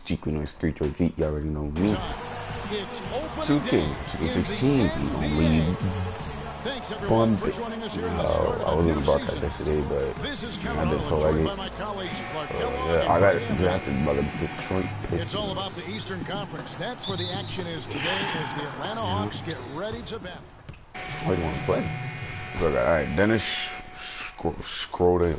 Chico knows 3 choice eat. You already know me. 2K16, you know me. Fun. I wasn't about that yesterday, but I didn't feel like it. Yeah, I got drafted by the Detroit Pistons. It's all about the Eastern Conference. That's where the action is today as the Atlanta Hawks get ready to battle. What do you want to play? All right, Dennis Schroeder.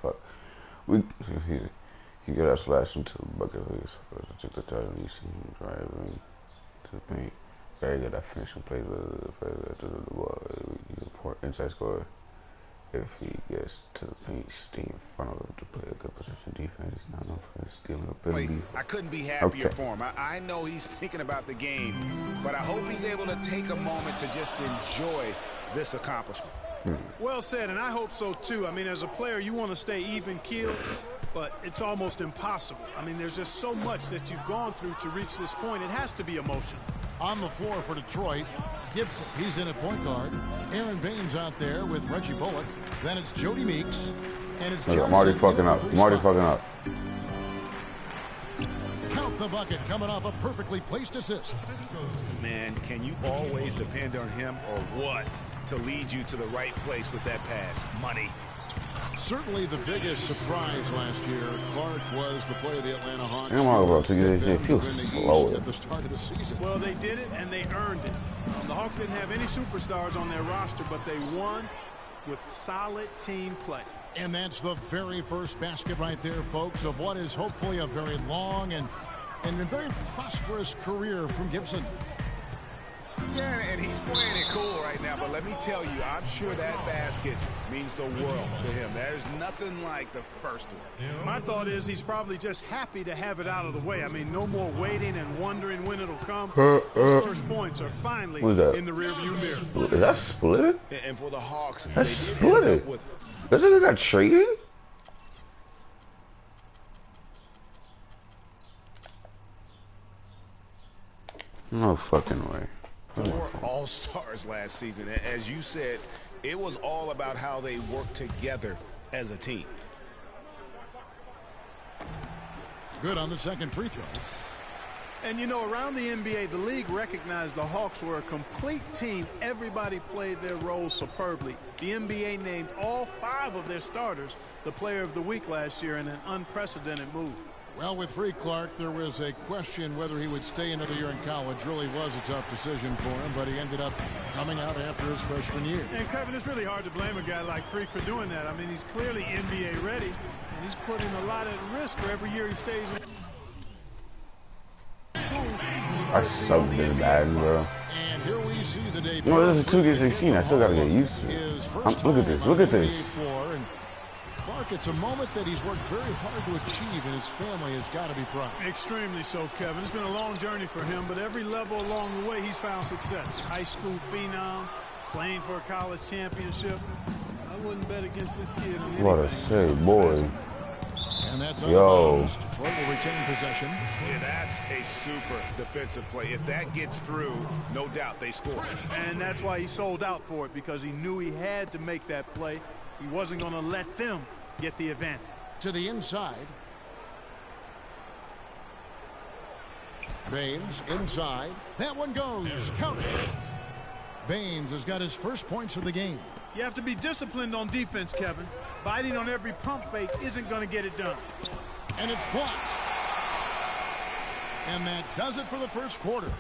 Fuck. He got us flash into the bucket list. I took the title. You see him driving to the paint. Very good at finishing plays with the ball. Inside score. If he gets to the paint, stay in front of him to play a good position defense. He's not known for his stealing ability. I couldn't be happier for him. I know he's thinking about the game, but I hope he's able to take a moment to just enjoy this accomplishment. Well said, and I hope so too. I mean, as a player, you want to stay even-keeled, but it's almost impossible. I mean, there's just so much that you've gone through to reach this point. It has to be emotional. On the floor for Detroit, Gibson, he's in at point guard. Aaron Baines out there with Reggie Bullock. Then it's Jody Meeks. And it's Marty fucking up. Marty fucking up. Count the bucket coming off a perfectly placed assist. Man, can you always depend on him or what to lead you to the right place with that pass? Money. Certainly the biggest surprise last year, Clark, was the play of the Atlanta Hawks. It feels slow at the start of the season. Well, they did it, and they earned it. The Hawks didn't have any superstars on their roster, but they won with solid team play. And that's the very first basket right there, folks, of what is hopefully a very long and a very prosperous career from Gibson. Yeah, and he's playing it cool right now, but let me tell you, I'm sure that basket means the world to him. There's nothing like the first one. My thought is he's probably just happy to have it out of the way. I mean, no more waiting and wondering when it'll come. Those first points are finally in the rearview mirror. Is that split? And for the Hawks, that's split. This nigga got traded? No fucking way. 4 All-Stars last season. As you said, it was all about how they worked together as a team. Good on the second free throw. And you know, around the NBA, the league recognized the Hawks were a complete team. Everybody played their roles superbly. The NBA named all 5 of their starters the player of the week last year in an unprecedented move. Well, with Free Clark, there was a question whether he would stay another year in college. Really was a tough decision for him, but he ended up coming out after his freshman year. And, Kevin, it's really hard to blame a guy like Freak for doing that. I mean, he's clearly NBA ready, and he's putting a lot at risk for every year he stays in. I suck this bad, bro. And here we see the debut. No, this is 2K16. I still gotta get used to it. Look at this. Look at this. Clark, it's a moment that he's worked very hard to achieve, and his family has got to be proud. Extremely so, Kevin. It's been a long journey for him, but every level along the way, he's found success. High school phenom, playing for a college championship. I wouldn't bet against this kid. What a say, boy. And that's Yo. Detroit will retain possession. Yeah, that's a super defensive play. If that gets through, no doubt they score. And that's why he sold out for it, because he knew he had to make that play. He wasn't going to let them get the advantage. To the inside. Baines inside. That one goes. Count it. Baines has got his first points of the game. You have to be disciplined on defense, Kevin. Biting on every pump fake isn't going to get it done. And it's blocked. And that does it for the first quarter.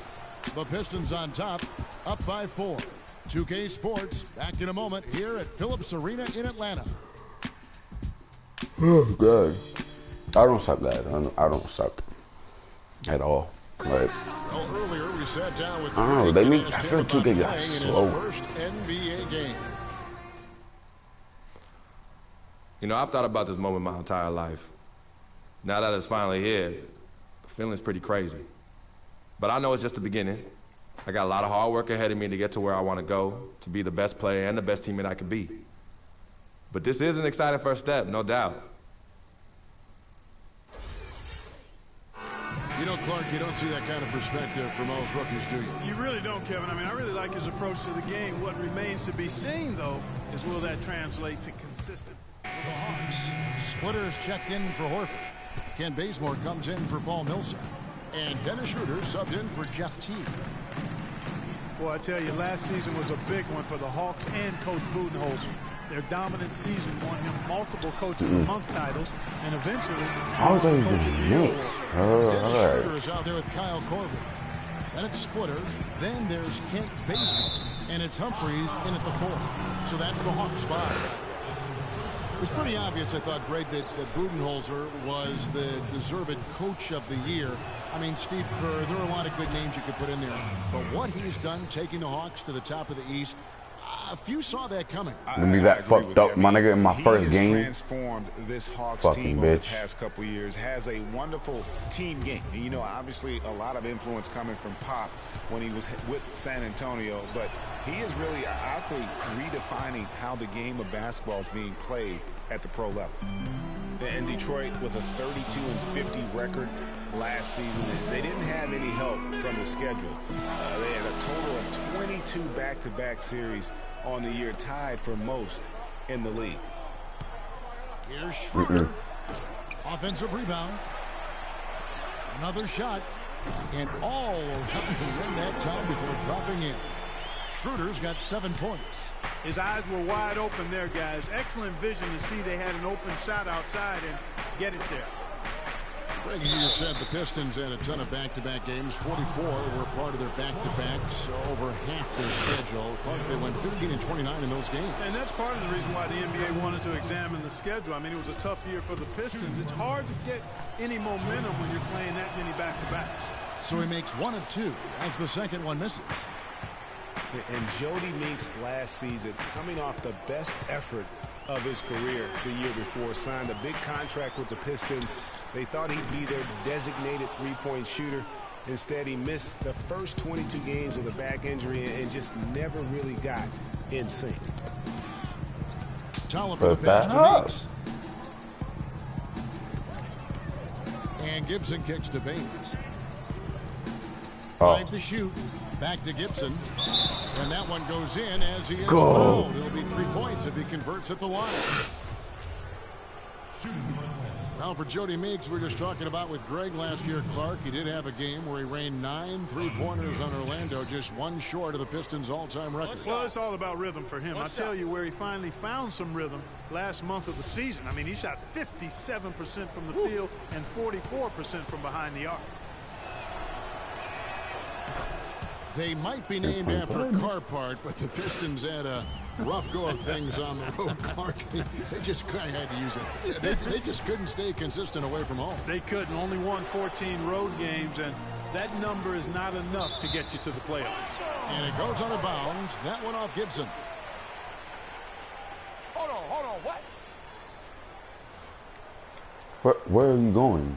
The Pistons on top, up by 4. 2K Sports, back in a moment here at Phillips Arena in Atlanta. Oh, God. I don't suck that. I don't suck at all. Like, well, earlier we sat down with I don't know. They make, I feel 2K got slow. First NBA game. You know, I've thought about this moment my entire life. Now that it's finally here, the feeling's pretty crazy. But I know it's just the beginning. I got a lot of hard work ahead of me to get to where I want to go, to be the best player and the best teammate I could be. But this is an exciting first step, no doubt. You know, Clark, you don't see that kind of perspective from most rookies, do you? You really don't, Kevin. I mean, I really like his approach to the game. What remains to be seen, though, is will that translate to consistent. The Hawks. Splitters checked in for Horford. Ken Bazemore comes in for Paul Millsap. And Dennis Schroeder subbed in for Jeff Teague. Well, I tell you, last season was a big one for the Hawks and Coach Budenholzer. Their dominant season won him multiple Coach of the Month titles, and eventually, How is that even mixed? Dennis Schroeder is out there with Kyle Korver. Then it's Splitter. Then there's Kent Bazemore. And it's Humphreys in at the 4. So that's the Hawks 5. It was pretty obvious, I thought, Greg, that Budenholzer was the deserved Coach of the Year. I mean, Steve Kerr, there are a lot of good names you could put in there. But what he's done taking the Hawks to the top of the East, a few saw that coming. When you that fucked up, my nigga, in my first game. Transformed this Hawks fucking team bitch. over the past couple of years. Has a wonderful team game. And, you know, obviously a lot of influence coming from Pop when he was with San Antonio. But he is really, I think, redefining how the game of basketball is being played at the pro level. And Detroit with a 32-50 record last season. They didn't have any help from the schedule. They had a total of 22 back-to-back series on the year, tied for most in the league. Here's Schroeder. Offensive rebound. Another shot. And all around to win that time before dropping in. Schroeder's got 7 points. his eyes were wide open there, guys. Excellent vision to see they had an open shot outside and get it there. Greg, you just said the Pistons had a ton of back-to-back games. 44 were part of their back-to-backs, over half their schedule. Clark, they went 15 and 29 in those games. And that's part of the reason why the NBA wanted to examine the schedule. I mean, it was a tough year for the Pistons. It's hard to get any momentum when you're playing that many back-to-backs. So he makes 1 of 2 as the second one misses. And Jody Meeks last season, coming off the best effort of his career the year before, signed a big contract with the Pistons. They thought he'd be their designated three-point shooter. Instead, he missed the first 22 games with a back injury and just never really got in sync. Tolliver pass to Meeks. And Gibson kicks to Baines. 5 to shoot. Back to Gibson. And that one goes in as he is fouled. It'll be 3 points if he converts at the line. Now for Jody Meeks, we were just talking about with Greg last year, Clark. He did have a game where he rained 9 3-pointers on Orlando, just one short of the Pistons' all-time record. Well, it's all about rhythm for him. I tell you where he finally found some rhythm last month of the season. I mean, he shot 57% from the field and 44% from behind the arc. They might be named after a car part, but the Pistons had a rough go of things on the road, Clark. They just had to use it. They just couldn't stay consistent away from home. They couldn't. Only won 14 road games, and that number is not enough to get you to the playoffs. And it goes out of bounds. That one off Gibson. Hold on, what? Where are you going?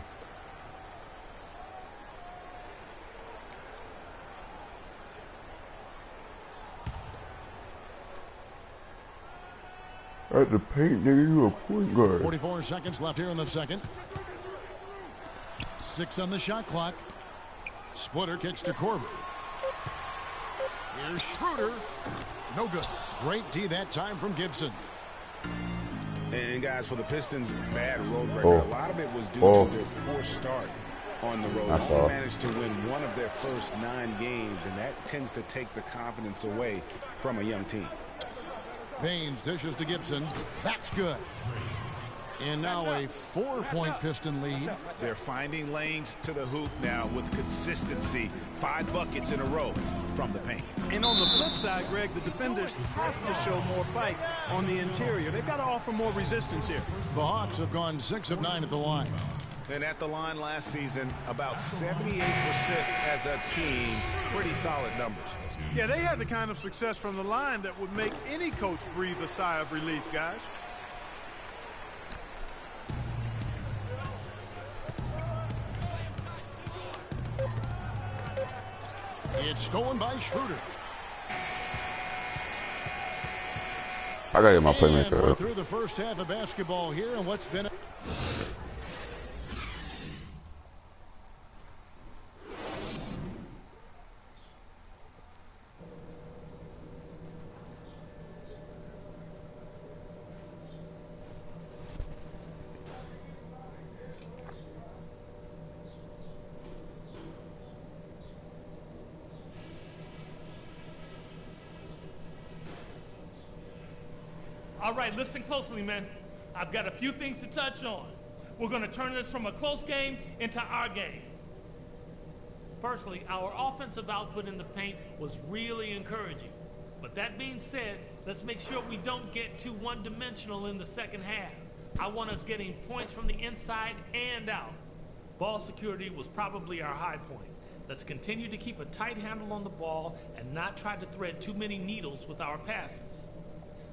At the paint, nigga, you a point guard. 44 seconds left here in the second. 6 on the shot clock. Splitter kicks to Korver. Here's Schroeder. No good. Great D that time from Gibson. And guys, for the Pistons' bad road record, a lot of it was due to their poor start on the road. They only managed to win 1 of their first 9 games, and that tends to take the confidence away from a young team. Baines dishes to Gibson. That's good. And now a 4-point Piston lead. They're finding lanes to the hoop now with consistency. 5 buckets in a row from the paint. And on the flip side, Greg, the defenders have to show more fight on the interior. They've got to offer more resistance here. The Hawks have gone 6 of 9 at the line. And at the line last season, about 78% as a team. Pretty solid numbers. Yeah, they had the kind of success from the line that would make any coach breathe a sigh of relief, guys. It's stolen by Schroeder. I gotta get my And playmaker we're up. through the first half of basketball here, and what's been All right, listen closely, men. I've got a few things to touch on. We're going to turn this from a close game into our game. Firstly, our offensive output in the paint was really encouraging. But that being said, let's make sure we don't get too one-dimensional in the second half. I want us getting points from the inside and out. Ball security was probably our high point. Let's continue to keep a tight handle on the ball and not try to thread too many needles with our passes.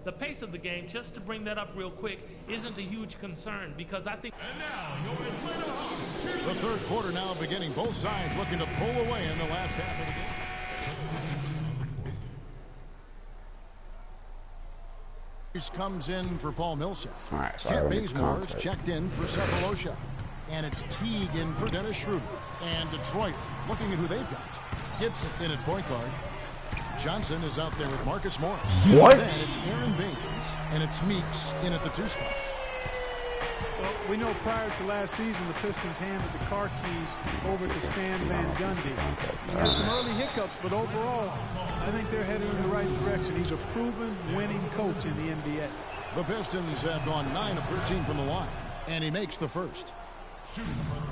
The pace of the game, just to bring that up real quick, isn't a huge concern because I think... And now, your Atlanta Hawks. The third quarter now beginning. Both sides looking to pull away in the last half of the game. Comes in for Paul Millsap. All right, so Kent Bazemore's checked in for Cephalosha. And it's Teague in for Dennis Schroeder. And Detroit looking at who they've got. Gibson in at point guard. Johnson is out there with Marcus Morris. What? Then it's Aaron Baines. And it's Meeks in at the 2 spot. Well, we know prior to last season, the Pistons handed the car keys over to Stan Van Gundy. He had some early hiccups, but overall, I think they're headed in the right direction. He's a proven winning coach in the NBA. The Pistons have gone 9 of 13 from the line, and he makes the first.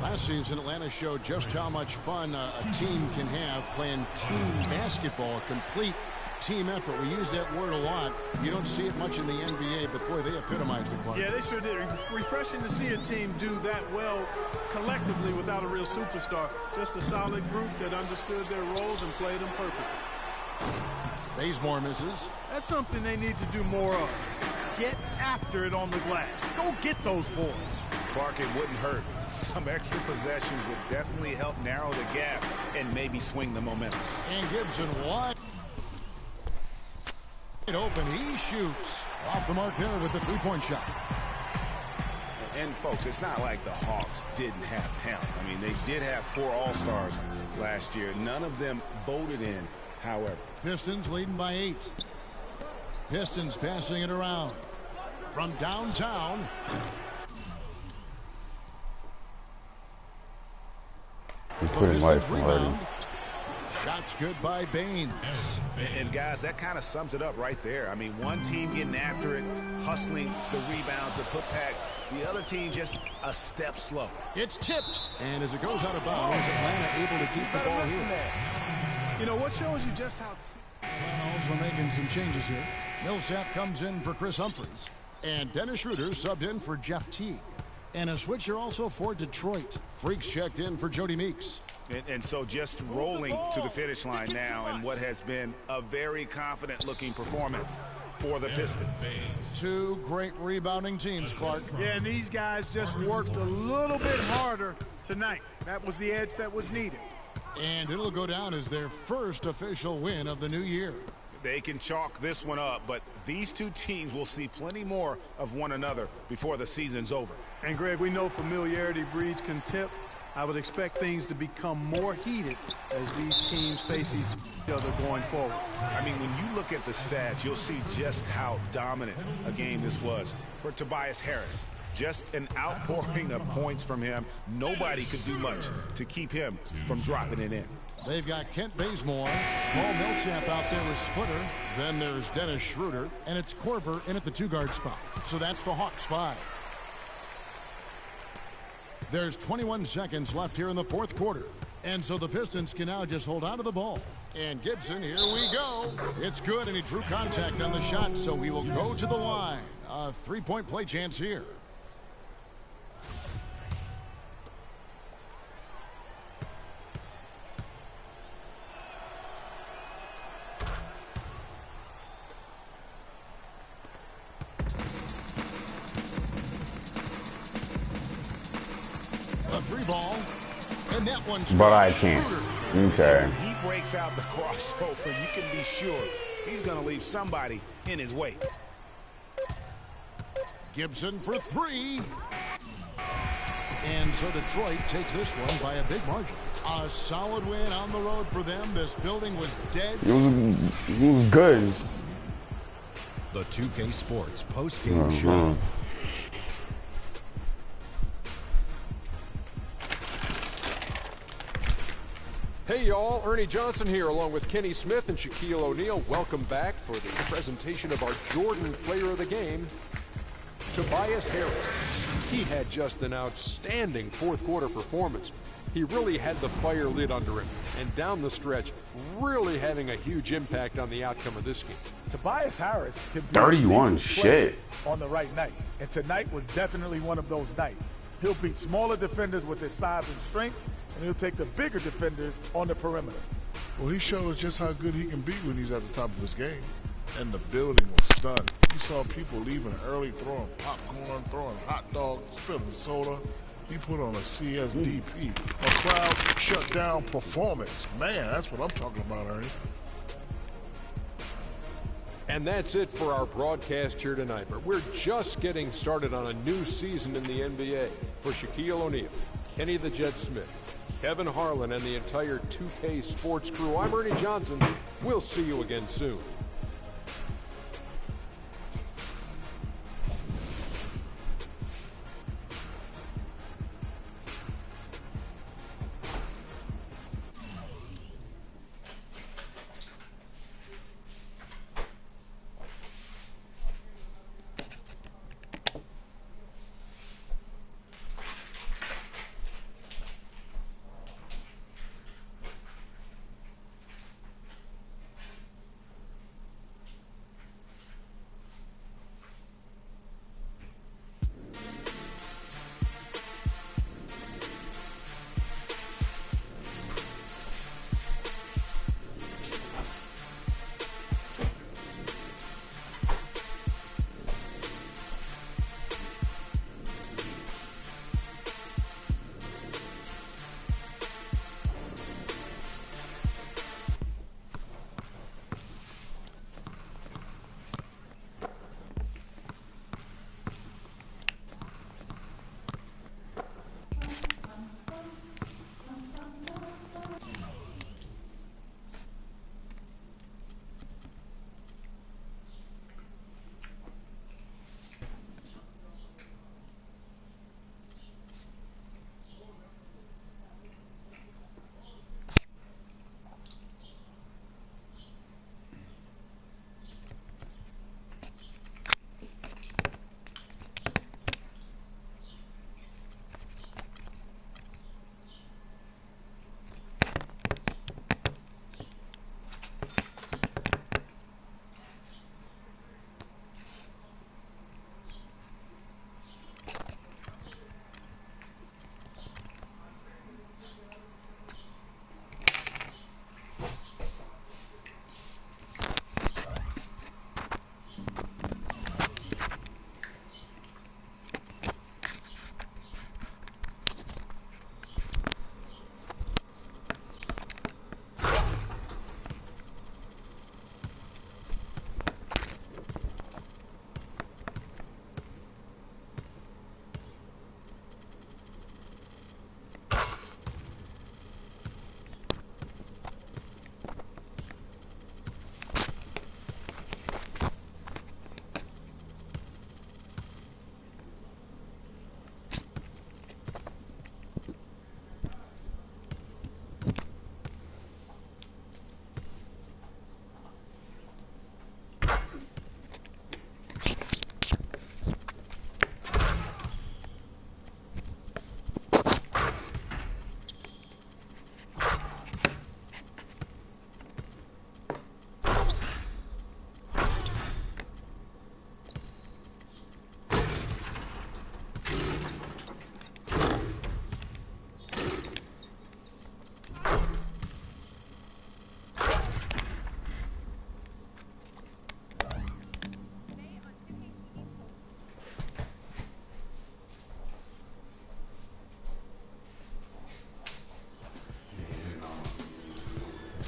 Last season, Atlanta showed just how much fun a team can have playing team basketball, a complete team effort. We use that word a lot. You don't see it much in the NBA, but boy, they epitomized it, Clark. Yeah, they sure did. Refreshing to see a team do that well collectively without a real superstar. Just a solid group that understood their roles and played them perfectly. Bazemore misses. That's something they need to do more of. Get after it on the glass. Go get those boys. Clark, it wouldn't hurt. Some extra possessions would definitely help narrow the gap and maybe swing the momentum. And Gibson wide open. He shoots off the mark there with the three-point shot. And folks, it's not like the Hawks didn't have talent. I mean, they did have 4 All-Stars last year. None of them voted in, however. Pistons leading by 8. Pistons passing it around from downtown. He's putting life already. Shots good by Baines. And guys, that kind of sums it up right there. I mean, one team getting after it, hustling the rebounds, the putbacks. The other team just a step slow. It's tipped. And as it goes out of bounds, Atlanta able to keep the ball here. You know, what shows you just how... We're making some changes here. Millsap comes in for Chris Humphries. And Dennis Schroeder subbed in for Jeff Teague. And a switcher also for Detroit. Freaks checked in for Jody Meeks. And so just rolling to the finish line now in what has been a very confident-looking performance for the Pistons. 2 great rebounding teams, Clark. Yeah, and these guys just worked a little bit harder tonight. That was the edge that was needed. And it'll go down as their first official win of the new year. They can chalk this one up, but these 2 teams will see plenty more of one another before the season's over. And, Greg, we know familiarity breeds contempt. I would expect things to become more heated as these teams face each other going forward. I mean, when you look at the stats, you'll see just how dominant a game this was for Tobias Harris. Just an outpouring of points from him. Nobody could do much to keep him from dropping it in. They've got Kent Bazemore, Paul Millsap out there with Splitter. Then there's Dennis Schroeder, and it's Korver in at the 2-guard spot. So that's the Hawks 5. There's 21 seconds left here in the 4th quarter. And so the Pistons can now just hold on to the ball. And Gibson, here we go. It's good, and he drew contact on the shot, so we will go to the line. A 3-point play chance here. A 3-ball. And that one's But I can't. Okay. When he breaks out the crossover, you can be sure he's going to leave somebody in his way. Gibson for 3. And so Detroit takes this one by a big margin. A solid win on the road for them. This building was dead. It was good. The 2K Sports post-game show. Hey y'all, Ernie Johnson here along with Kenny Smith and Shaquille O'Neal. Welcome back for the presentation of our Jordan Player of the Game, Tobias Harris. He had just an outstanding fourth quarter performance. He really had the fire lit under him, and down the stretch, really having a huge impact on the outcome of this game. Tobias Harris can be 31 a shit on the right night, and tonight was definitely one of those nights. He'll beat smaller defenders with his size and strength, and he'll take the bigger defenders on the perimeter. Well, he shows just how good he can be when he's at the top of his game. And the building was stunned. You saw people leaving early, throwing popcorn, throwing hot dogs, spilling soda. He put on a CSDP, a crowd shutdown performance. Man, that's what I'm talking about, Ernie. And that's it for our broadcast here tonight. But we're just getting started on a new season in the NBA. For Shaquille O'Neal, Kenny the Jet Smith, Kevin Harlan, and the entire 2K Sports crew, I'm Ernie Johnson. We'll see you again soon.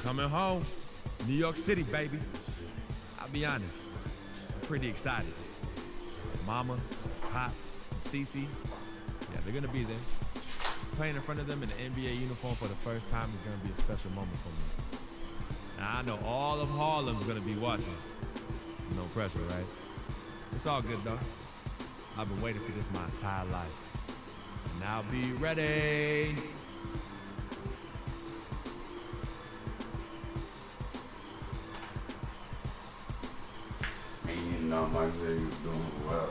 Coming home, New York City, baby. I'll be honest, I'm pretty excited. Mama, Pops, and Cece, yeah, they're gonna be there. Playing in front of them in the NBA uniform for the first time is gonna be a special moment for me. Now, I know all of Harlem's gonna be watching. No pressure, right? It's all good, though. I've been waiting for this my entire life. And I'll be ready. know, Mycareer doing well.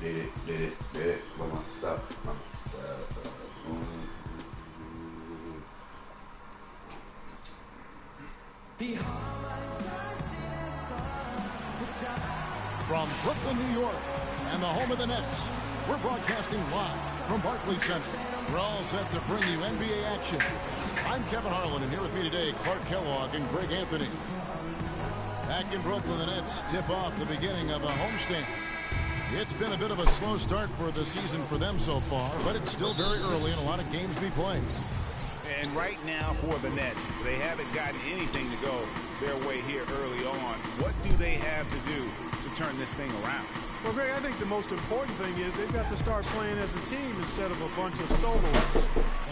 Did it. With my stuff. From Brooklyn, New York, and the home of the Nets, we're broadcasting live from Barclays Center. We're all set to bring you NBA action. I'm Kevin Harlan, and here with me today, Clark Kellogg and Greg Anthony. Back in Brooklyn, the Nets tip off the beginning of a homestand. It's been a bit of a slow start for the season for them so far, but it's still very early and a lot of games to be played. And right now for the Nets, they haven't gotten anything to go their way here early on. What do they have to do to turn this thing around? Well, Greg, I think the most important thing is they've got to start playing as a team instead of a bunch of soloists.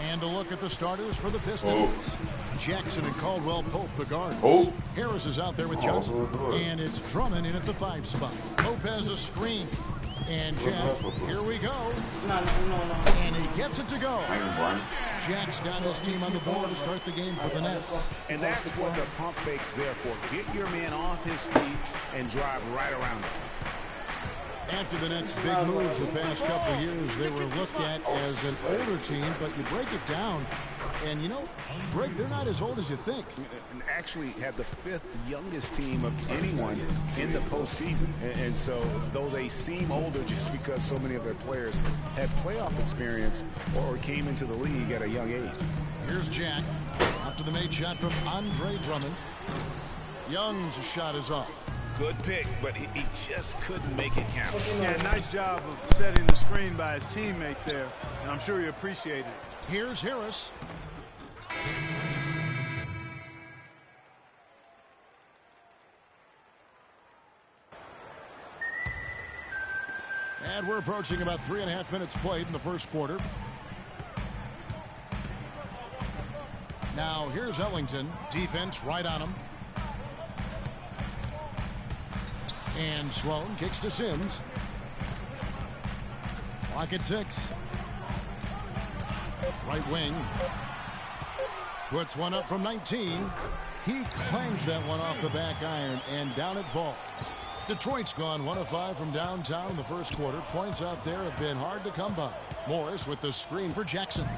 And a look at the starters for the Pistons. Jackson and Caldwell Pope, the guards. Harris is out there with Johnson. And it's Drummond in at the 5 spot. Lopez a screen. And Jack, here we go. No. And he gets it to go. Jack's got his team on the board to start the game for the Nets. And that's what the pump fake's there for. Get your man off his feet and drive right around him. After the Nets' big moves the past couple of years, they were looked at as an older team, but you break it down, and you know, Greg, they're not as old as you think. And actually had the 5th youngest team of anyone in the postseason. And so, though they seem older just because so many of their players had playoff experience or came into the league at a young age. Here's Jack after the made shot from Andre Drummond. Young's shot is off. Good pick, but he just couldn't make it count. Yeah, nice job of setting the screen by his teammate there, and I'm sure he appreciated it. Here's Harris. And we're approaching about 3.5 minutes played in the first quarter. Now here's Ellington. Defense right on him. And Sloan kicks to Sims. Clock at 6. Right wing. Puts one up from 19. He clangs that one off the back iron, and down it falls. Detroit's gone 1 of 5 from downtown in the first quarter. Points out there have been hard to come by. Morris with the screen for Jackson.